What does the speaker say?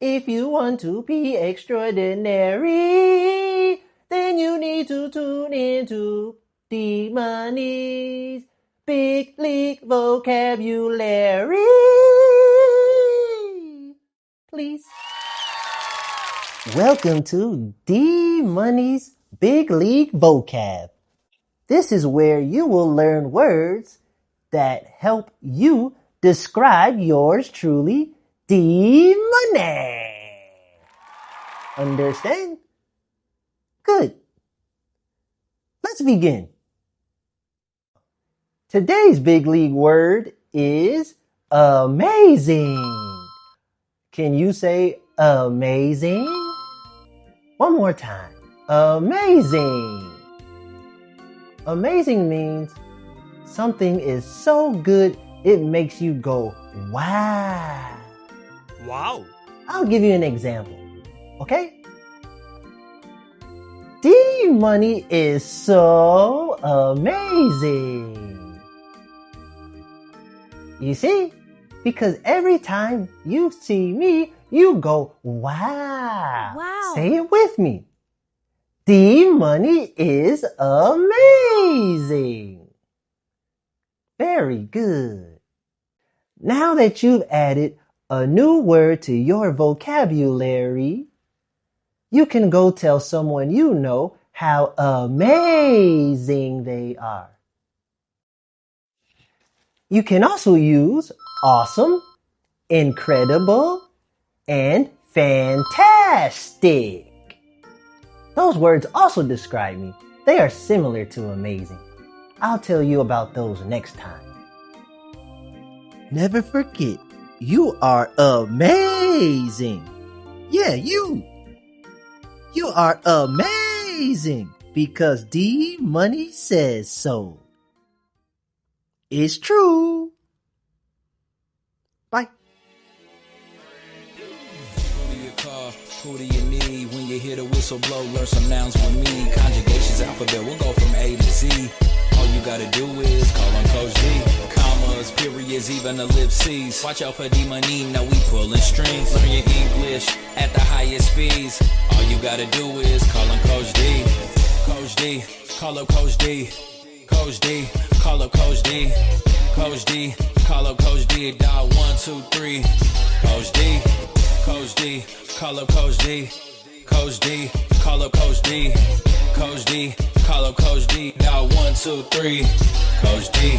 If you want to be extraordinary, then you need to tune into D-Money's Big League Vocabulary. Please. Welcome to D-Money's Big League Vocab. This is where you will learn words that help you describe yours truly, D-Money. Understand? Good. Let's begin. Today's big league word is amazing. Can you say amazing? One more time. Amazing. Amazing means something is so good it makes you go, wow. Wow. I'll give you an example, okay? D-Money is so amazing. You see? Because every time you see me, you go, wow. Wow. Say it with me. D-Money is amazing. Very good. Now that you've added a new word to your vocabulary, you can go tell someone you know how amazing they are. You can also use awesome, incredible, and fantastic. Those words also describe me. They are similar to amazing. I'll tell you about those next time. Never forget, you are amazing. Yeah, you. You are amazing because D-Money says so. It's true. Bye. Who do you call? Who do you need? When you hear the whistle blow, learn some nouns with me. Conjugations alphabet, we'll go from A to Z. All you gotta do is call on Coach D. Commas, periods, even ellipses. Watch out for D-Money, now we pulling strings. Learn your English at the highest speeds. All you gotta do is call on Coach D. Coach D, call up Coach D. Coach D, call up Coach D. Coach D, call up Coach D. Dial 1, 2, 3. Coach D, Coach D, call up Coach D. Coach D, call up Coach D. Coach D, call up Coach D. Dial 1, 2, 3. Coach D.